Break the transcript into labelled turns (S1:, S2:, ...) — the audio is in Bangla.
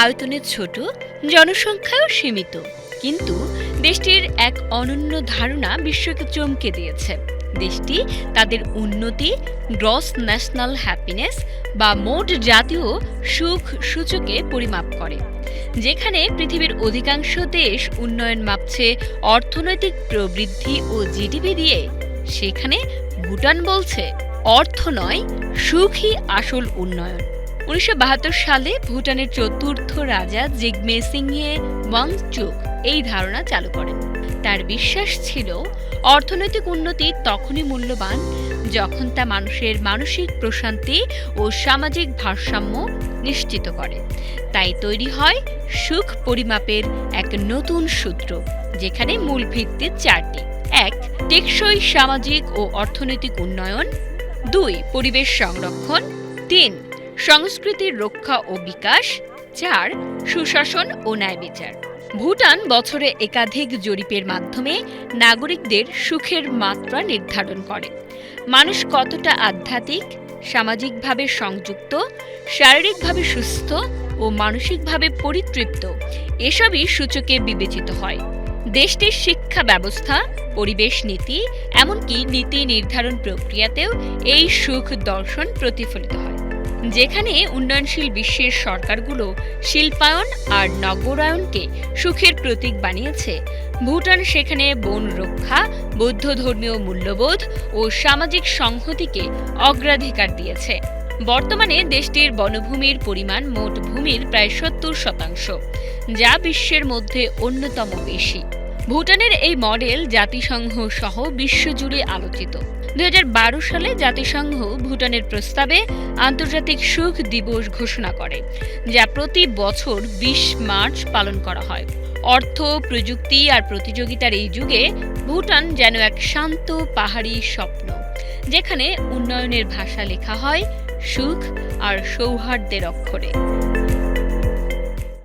S1: আয়তনে ছোট, জনসংখ্যাও সীমিত, কিন্তু দেশটির এক অনন্য ধারণা বিশ্বকে চমকে দিয়েছে। দেশটি তাদের উন্নতি, গ্রস ন্যাশনাল হ্যাপিনেস বা মোট জাতীয় সুখ সূচকে পরিমাপ করে। যেখানে পৃথিবীর অধিকাংশ দেশ উন্নয়ন মাপছে অর্থনৈতিক প্রবৃদ্ধি ও জিডিপি দিয়ে, সেখানে ভুটান বলছে অর্থ নয়, সুখই আসল উন্নয়ন। ১৯৭২ সালে ভুটানের চতুর্থ রাজা জিগমে সিংহে ওয়াংচুক এই ধারণা চালু করেন। তার বিশ্বাস ছিল অর্থনৈতিক উন্নতি তখনই মূল্যবান যখন তা মানুষের মানসিক প্রশান্তি ও সামাজিক ভারসাম্য নিশ্চিত করে। তাই তৈরি হয় সুখ পরিমাপের এক নতুন সূত্র, যেখানে মূল ভিত্তি চারটি: ১. টেকসই সামাজিক ও অর্থনৈতিক উন্নয়ন, ২. পরিবেশ সংরক্ষণ, ৩. সংস্কৃতির রক্ষা ও বিকাশ, ৪. সুশাসন ও ন্যায় বিচার। ভুটান বছরে একাধিক জরিপের মাধ্যমে নাগরিকদের সুখের মাত্রা নির্ধারণ করে। মানুষ কতটা আধ্যাত্মিক, সামাজিকভাবে সংযুক্ত, শারীরিকভাবে সুস্থ ও মানসিকভাবে পরিতৃপ্ত, এসবই সূচকে বিবেচিত হয়। দেশটির শিক্ষা ব্যবস্থা, পরিবেশ নীতি, এমনকি নীতি নির্ধারণ প্রক্রিয়াতেও এই সুখ দর্শন প্রতিফলিত হয়। যেখানে উন্নয়নশীল বিশ্বের সরকারগুলো শিল্পায়ন আর নগরায়নকে সুখের প্রতীক বানিয়েছে, ভুটান সেখানে বন রক্ষা, বৌদ্ধ ধর্মীয় মূল্যবোধ ও সামাজিক সংহতিকে অগ্রাধিকার দিয়েছে। বর্তমানে দেশটির বনভূমির পরিমাণ মোট ভূমির প্রায় ৭০%, যা বিশ্বের মধ্যে অন্যতম বেশি। ভুটানের এই মডেল জাতিসংঘ সহ বিশ্বজুড়ে আলোচিত। ২০১২ সালে জাতিসংঘ ভুটানের প্রস্তাবে আন্তর্জাতিক সুখ দিবস ঘোষণা করে, যা প্রতি বছর ২০ মার্চ পালন করা হয়। অর্থ, প্রযুক্তি আর প্রতিযোগিতার এই যুগে ভুটান যেন এক শান্ত পাহাড়ি স্বপ্ন, যেখানে উন্নয়নের ভাষা লেখা হয় সুখ আর সৌহার্দ্যের অক্ষরে।